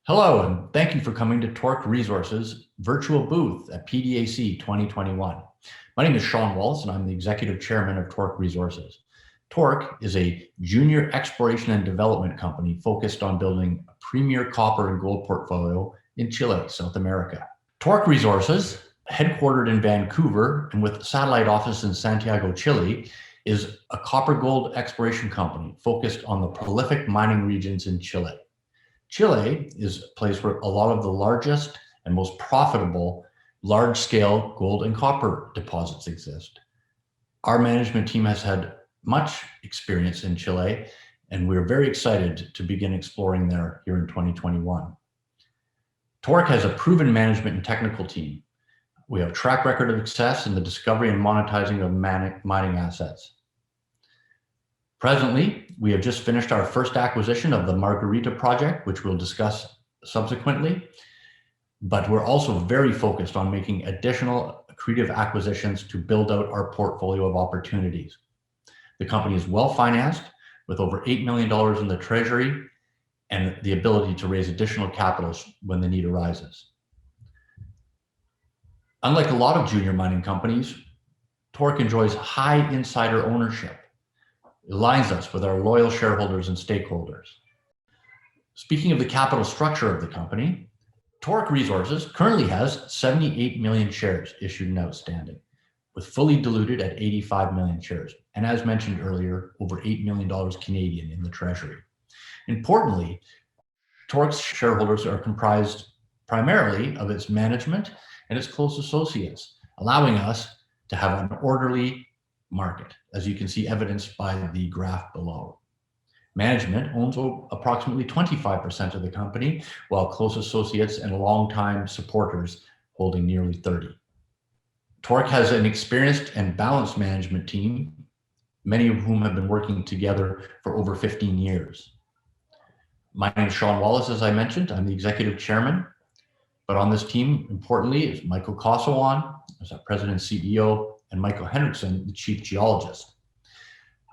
Hello, and thank you for coming to Torq Resources virtual booth at PDAC 2021. My name is Shawn, Wallace, and I'm the Executive Chairman of Torq Resources. Torq is a junior exploration and development company focused on building a premier copper and gold portfolio in Chile, South America. Torq Resources, headquartered in Vancouver and with a satellite office in Santiago, Chile, is a copper gold exploration company focused on the prolific mining regions in Chile. Chile is a place where a lot of the largest and most profitable large-scale gold and copper deposits exist. Our management team has had much experience in Chile, and we're very excited to begin exploring there here in 2021. Torq has a proven management and technical team. We have a track record of success in the discovery and monetizing of mining assets. Presently, we have just finished our first acquisition of the Margarita Project, which we'll discuss subsequently, but we're also very focused on making additional accretive acquisitions to build out our portfolio of opportunities. The company is well financed with over $8 million in the treasury and the ability to raise additional capital when the need arises. Unlike a lot of junior mining companies, Torq enjoys high insider ownership. It aligns us with our loyal shareholders and stakeholders. Speaking of the capital structure of the company, Torq Resources currently has 78 million shares issued and outstanding, with fully diluted at 85 million shares. And as mentioned earlier, over $8 million Canadian in the treasury. Importantly, Torq's shareholders are comprised primarily of its management and its close associates, allowing us to have an orderly market, as you can see evidenced by the graph below. Management owns approximately 25% of the company, while close associates and longtime supporters holding nearly 30%. Torq has an experienced and balanced management team, many of whom have been working together for over 15 years. My name is Shawn Wallace, as I mentioned. I'm the executive chairman, but on this team, importantly, is Michael Kosowan, as our president and CEO, and Michael Henrichsen, the chief geologist.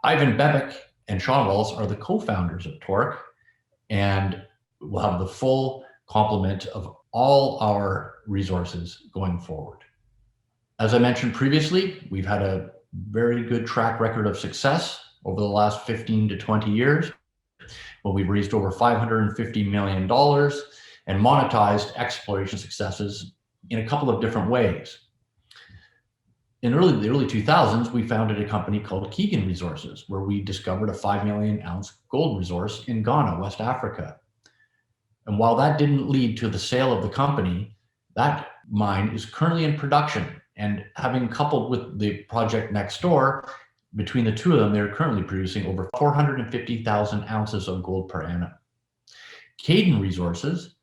Ivan Bebic and Shawn Wallace are the co-founders of Torq, and we'll have the full complement of all our resources going forward. As I mentioned previously, we've had a very good track record of success over the last 15 to 20 years, when we've raised over $550 million and monetized exploration successes in a couple of different ways. In the early 2000s, we founded a company called Keegan Resources, where we discovered a 5 million ounce gold resource in Ghana, West Africa. And while that didn't lead to the sale of the company, that mine is currently in production. And having coupled with the project next door, between the two of them, they're currently producing over 450,000 ounces of gold per annum. Cayden Resources,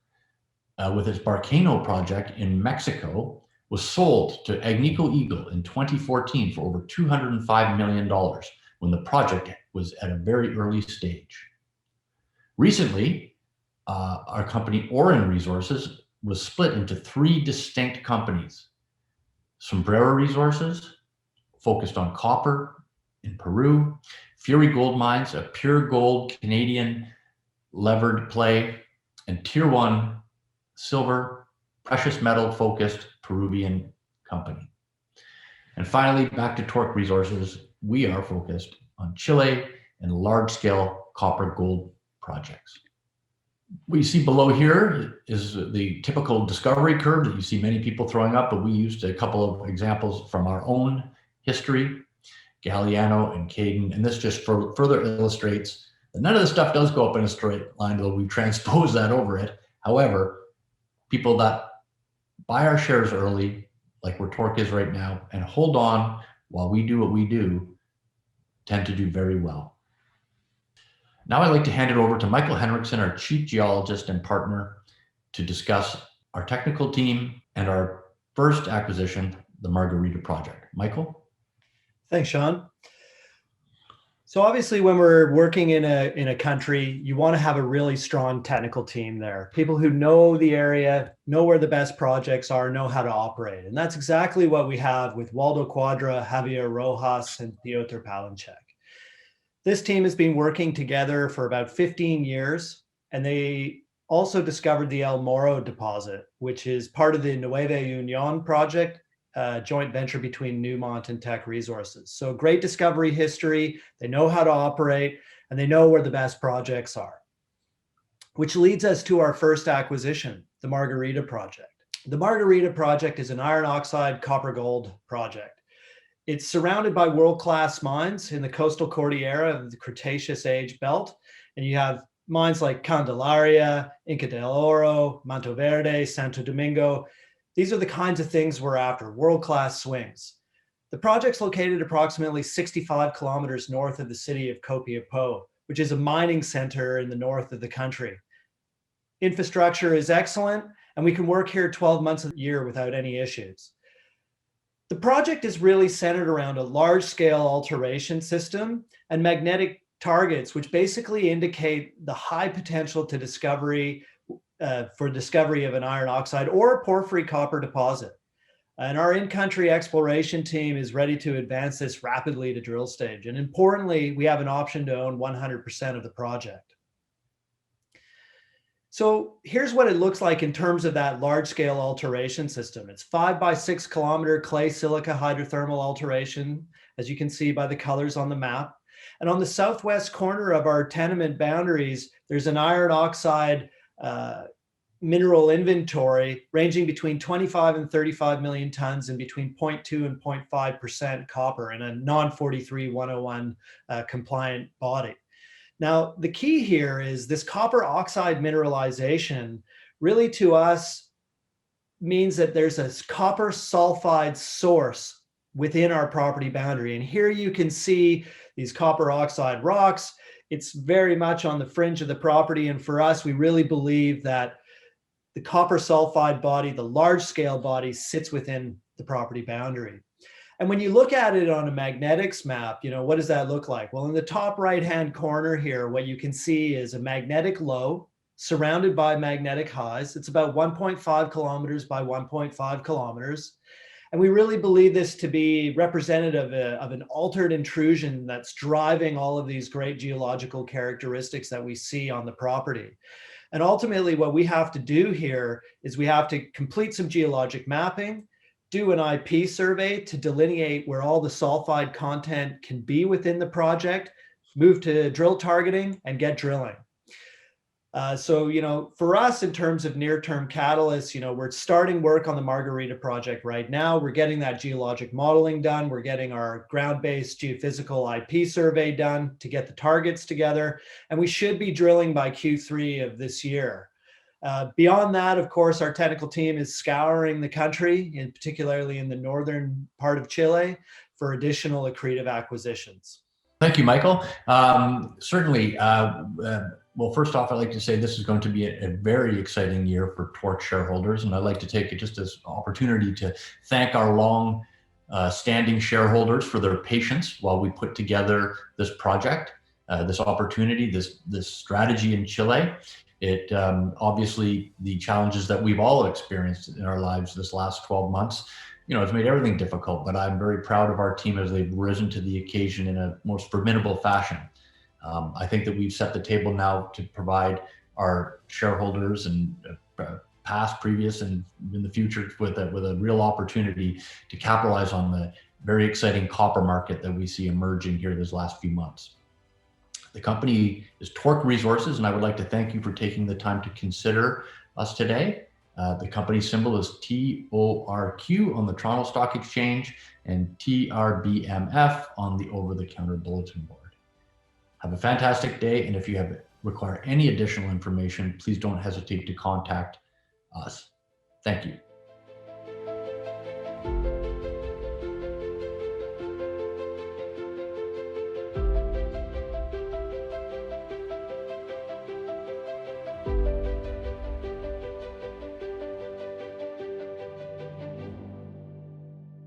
with its Barcano project in Mexico, was sold to Agnico Eagle in 2014 for over $205 million when the project was at a very early stage. Recently, our company Auryn Resources was split into 3 distinct companies. Sombrero Resources, focused on copper in Peru, Fury Gold Mines, a pure gold Canadian levered play, and Tier 1 silver, precious metal focused Peruvian company. And finally, back to Torq Resources, we are focused on Chile and large scale copper gold projects. What you see below here is the typical discovery curve that you see many people throwing up, but we used a couple of examples from our own history, Galiano and Cayden, and this just further illustrates that none of this stuff does go up in a straight line, though we transpose that over it. However, people that buy our shares early, like where Torq is right now, and hold on while we do what we do, tend to do very well. Now I'd like to hand it over to Michael Henrichsen, our chief geologist and partner, to discuss our technical team and our first acquisition, the Margarita Project. Michael? Thanks, Shawn. So obviously when we're working in a country, you want to have a really strong technical team there. People who know the area, know where the best projects are, know how to operate. And that's exactly what we have with Waldo Quadra, Javier Rojas, and Piotr Palenchek. This team has been working together for about 15 years, and they also discovered the El Moro deposit, which is part of the Nueva Union project, joint venture between Newmont and Teck Resources. So great discovery history. They know how to operate and they know where the best projects are. Which leads us to our first acquisition, the Margarita Project. The Margarita Project is an iron oxide copper gold project. It's surrounded by world-class mines in the coastal Cordillera of the Cretaceous age belt. And you have mines like Candelaria, Inca del Oro, Monteverde, Santo Domingo. These are the kinds of things we're after, world-class swings. The project's located approximately 65 kilometers north of the city of Copiapó, which is a mining center in the north of the country. Infrastructure is excellent, and we can work here 12 months of the year without any issues. The project is really centered around a large-scale alteration system and magnetic targets, which basically indicate the high potential to for discovery of an iron oxide or a porphyry copper deposit. And our in-country exploration team is ready to advance this rapidly to drill stage. And importantly, we have an option to own 100% of the project. So here's what it looks like in terms of that large-scale alteration system. It's 5 by 6 kilometer clay silica hydrothermal alteration, as you can see by the colors on the map. And on the southwest corner of our tenement boundaries, there's an iron oxide mineral inventory ranging between 25 and 35 million tons and between 0.2 and 0.5% copper in a non-43-101 compliant body. Now, the key here is this copper oxide mineralization really to us means that there's a copper sulfide source within our property boundary. And here you can see these copper oxide rocks. It's very much on the fringe of the property. And for us, we really believe that the copper sulfide body, the large scale body, sits within the property boundary. And when you look at it on a magnetics map, what does that look like? Well, in the top right-hand corner here, what you can see is a magnetic low surrounded by magnetic highs. It's about 1.5 kilometers by 1.5 kilometers. And we really believe this to be representative of an altered intrusion that's driving all of these great geological characteristics that we see on the property. And ultimately, what we have to do here is we have to complete some geologic mapping, do an IP survey to delineate where all the sulfide content can be within the project, move to drill targeting, and get drilling. So, for us, in terms of near-term catalysts, we're starting work on the Margarita Project right now. We're getting that geologic modeling done. We're getting our ground-based geophysical IP survey done to get the targets together. And we should be drilling by Q3 of this year. Beyond that, of course, our technical team is scouring the country, and particularly in the northern part of Chile, for additional accretive acquisitions. Thank you, Michael. Certainly. Well, first off, I'd like to say this is going to be a very exciting year for Torq shareholders, and I'd like to take it just as an opportunity to thank our long-standing shareholders for their patience while we put together this project, this opportunity, this strategy in Chile. It obviously, the challenges that we've all experienced in our lives this last 12 months, it's made everything difficult, but I'm very proud of our team as they've risen to the occasion in a most formidable fashion. I think that we've set the table now to provide our shareholders and past, previous, and in the future with a real opportunity to capitalize on the very exciting copper market that we see emerging here these last few months. The company is Torq Resources, and I would like to thank you for taking the time to consider us today. The company symbol is TORQ on the Toronto Stock Exchange and TRBMF on the over-the-counter bulletin board. Have a fantastic day, and if you require any additional information, please don't hesitate to contact us. Thank you.